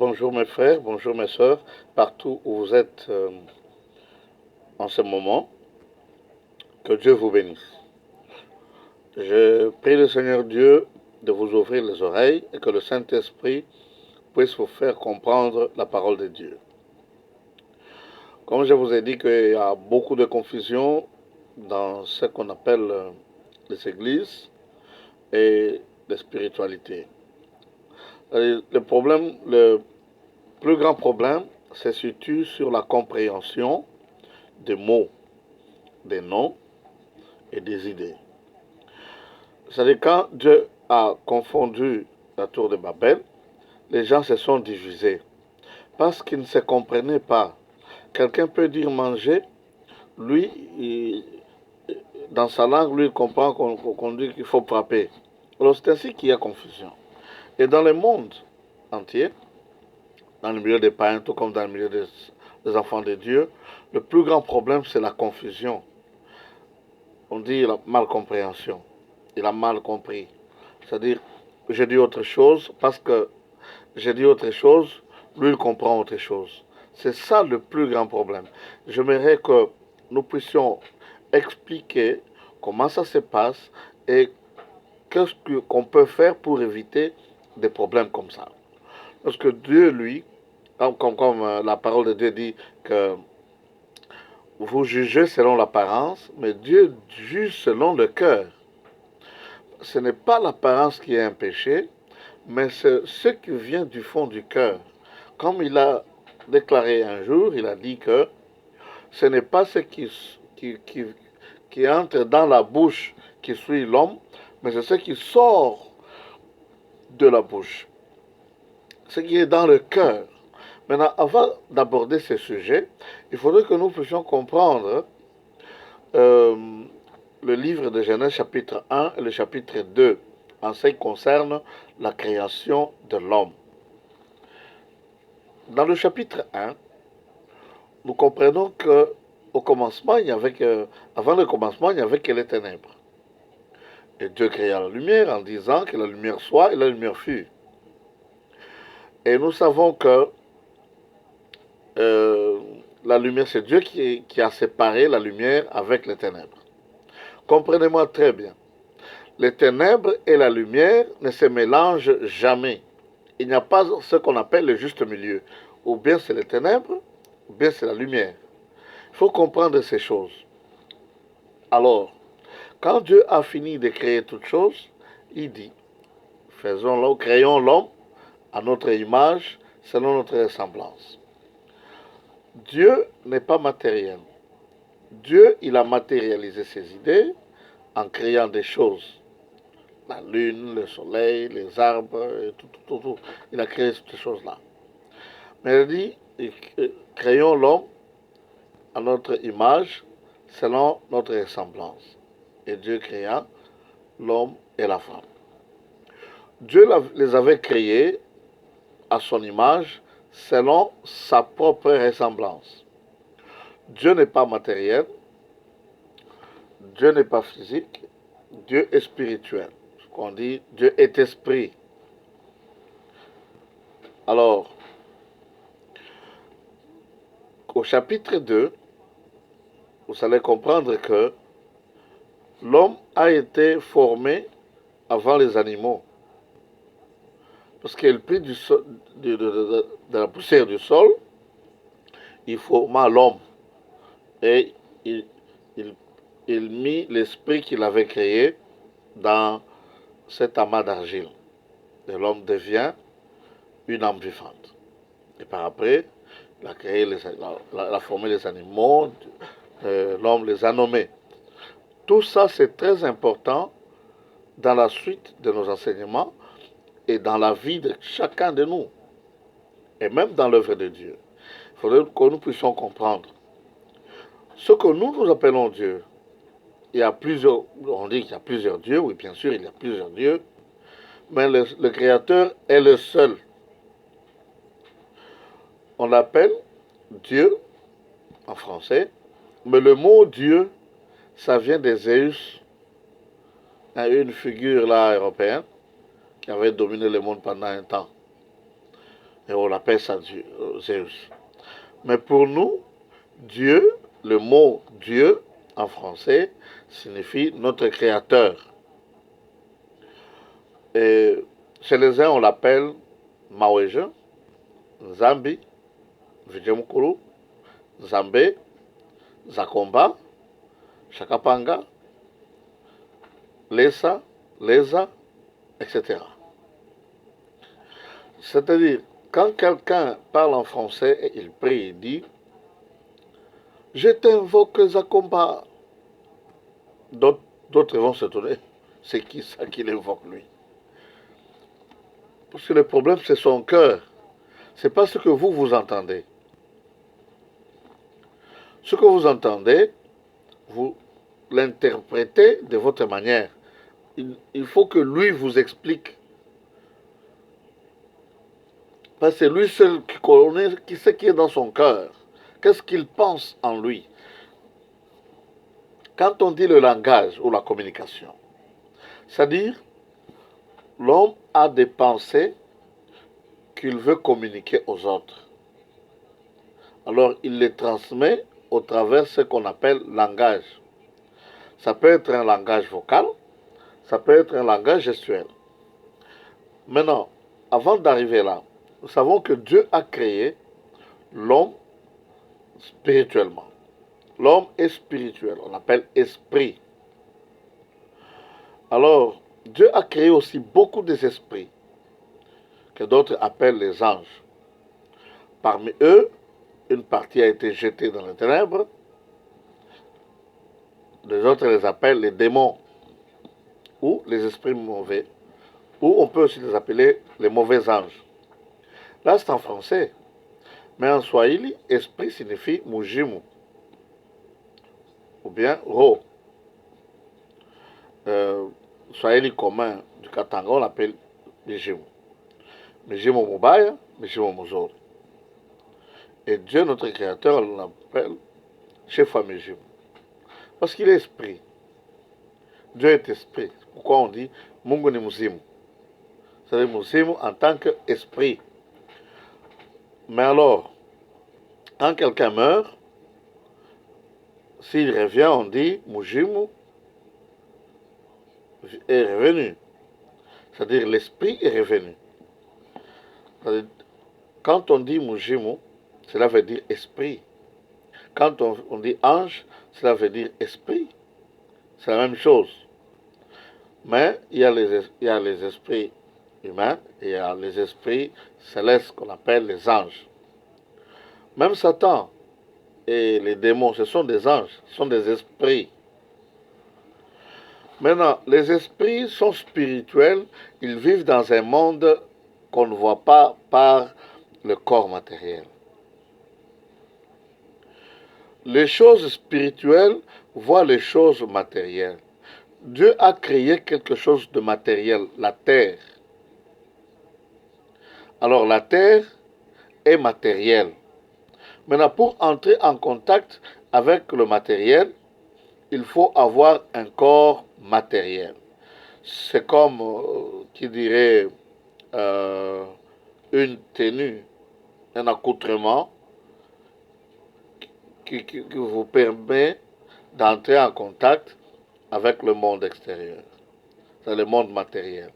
Bonjour mes frères, bonjour mes sœurs, partout où vous êtes en ce moment, que Dieu vous bénisse. Je prie le Seigneur Dieu de vous ouvrir les oreilles et que le Saint-Esprit puisse vous faire comprendre la parole de Dieu. Comme je vous ai dit qu'il y a beaucoup de confusion dans ce qu'on appelle les églises et les spiritualités. Le plus grand problème se situe sur la compréhension des mots, des noms et des idées. C'est-à-dire quand Dieu a confondu la tour de Babel, les gens se sont divisés parce qu'ils ne se comprenaient pas. Quelqu'un peut dire manger, lui, dans sa langue, lui, il comprend qu'on dit qu'il faut frapper. Alors c'est ainsi qu'il y a confusion. Et dans le monde entier, dans le milieu des païens, tout comme dans le milieu des enfants de Dieu, le plus grand problème, c'est la confusion. On dit la malcompréhension. Il a mal compris. C'est-à-dire, j'ai dit autre chose parce que j'ai dit autre chose, lui, il comprend autre chose. C'est ça le plus grand problème. J'aimerais que nous puissions expliquer comment ça se passe et qu'est-ce qu'on peut faire pour éviter des problèmes comme ça. Parce que Dieu, lui, comme la parole de Dieu dit que vous jugez selon l'apparence, mais Dieu juge selon le cœur. Ce n'est pas l'apparence qui est un péché, mais c'est ce qui vient du fond du cœur. Comme il a déclaré un jour, il a dit que ce n'est pas ce qui entre dans la bouche qui suit l'homme, mais c'est ce qui sort de la bouche. Ce qui est dans le cœur. Maintenant, avant d'aborder ce sujet, il faudrait que nous puissions comprendre le livre de Genèse chapitre 1 et le chapitre 2 en ce qui concerne la création de l'homme. Dans le chapitre 1, nous comprenons que au commencement, avant le commencement, il n'y avait que les ténèbres. Et Dieu créa la lumière en disant que la lumière soit et la lumière fut. Et nous savons que la lumière, c'est Dieu qui a séparé la lumière avec les ténèbres. Comprenez-moi très bien. Les ténèbres et la lumière ne se mélangent jamais. Il n'y a pas ce qu'on appelle le juste milieu. Ou bien c'est les ténèbres, ou bien c'est la lumière. Il faut comprendre ces choses. Alors, quand Dieu a fini de créer toutes choses, il dit, créons l'homme à notre image, selon notre ressemblance. Dieu n'est pas matériel. Dieu, il a matérialisé ses idées en créant des choses. La lune, le soleil, les arbres, et tout. Il a créé toutes ces choses-là. Mais il dit, créons l'homme à notre image, selon notre ressemblance. Et Dieu créa l'homme et la femme. Dieu les avait créés à son image, selon sa propre ressemblance. Dieu n'est pas matériel, Dieu n'est pas physique, Dieu est spirituel. Ce qu'on dit, Dieu est esprit. Alors, au chapitre 2, vous allez comprendre que l'homme a été formé avant les animaux. Parce qu'il prit de la poussière du sol, il forma l'homme. Et il mit l'esprit qu'il avait créé dans cet amas d'argile. Et l'homme devient une âme vivante. Et par après, il a formé les animaux, l'homme les a nommés. Tout ça, c'est très important dans la suite de nos enseignements et dans la vie de chacun de nous, et même dans l'œuvre de Dieu. Il faudrait que nous puissions comprendre. Ce que nous appelons Dieu, il y a plusieurs, on dit qu'il y a plusieurs dieux, oui, bien sûr, il y a plusieurs dieux, mais le Créateur est le seul. On l'appelle Dieu en français, mais le mot Dieu, ça vient des Zeus, une figure là européenne qui avait dominé le monde pendant un temps. Et on appelle ça Dieu, Zeus. Mais pour nous, Dieu, le mot Dieu en français signifie notre créateur. Et chez les uns, on l'appelle Maweja, Nzambi, Vijemukuru, Zambé, Zakomba, Chakapanga, Lesa, Lesa, etc. C'est-à-dire, quand quelqu'un parle en français et il prie, il dit je t'invoque Zakomba. D'autres vont se tourner. C'est qui ça qui l'invoque lui? Parce que le problème, c'est son cœur. C'est pas ce que vous entendez. Ce que vous entendez, vous l'interprétez de votre manière. Il faut que lui vous explique. Parce que c'est lui seul qui connaît, qui sait qui est dans son cœur. Qu'est-ce qu'il pense en lui? Quand on dit le langage ou la communication, c'est-à-dire l'homme a des pensées qu'il veut communiquer aux autres. Alors il les transmet au travers de ce qu'on appelle langage. Ça peut être un langage vocal, ça peut être un langage gestuel. Maintenant, avant d'arriver là, nous savons que Dieu a créé l'homme spirituellement. L'homme est spirituel, on appelle esprit. Alors, Dieu a créé aussi beaucoup d'esprits, que d'autres appellent les anges. Parmi eux, une partie a été jetée dans les ténèbres, les autres les appellent les démons, ou les esprits mauvais, ou on peut aussi les appeler les mauvais anges. Là, c'est en français, mais en swahili, esprit signifie mujimu, ou bien ro. Swahili commun du Katanga, on l'appelle mijimu. Mijimu mubaya, mijimu muzuri. Et Dieu, notre créateur, on l'appelle chef à mijimu. Parce qu'il est esprit. Dieu est esprit. Pourquoi on dit Mungu ni muzimu? C'est-à-dire muzimu en tant qu'esprit. Mais alors, quand quelqu'un meurt, s'il revient, on dit mujimu est revenu. C'est-à-dire l'esprit est revenu. Quand on dit mujimu, cela veut dire esprit. Quand on dit ange, cela veut dire esprit. C'est la même chose. Mais il y a les esprits humains et il y a les esprits célestes qu'on appelle les anges. Même Satan et les démons, ce sont des anges, ce sont des esprits. Maintenant, les esprits sont spirituels, ils vivent dans un monde qu'on ne voit pas par le corps matériel. Les choses spirituelles voient les choses matérielles. Dieu a créé quelque chose de matériel, la terre. Alors la terre est matérielle. Maintenant, pour entrer en contact avec le matériel, il faut avoir un corps matériel. C'est comme, qui dirait, une tenue, un accoutrement qui vous permet d'entrer en contact avec le monde extérieur. C'est le monde matériel.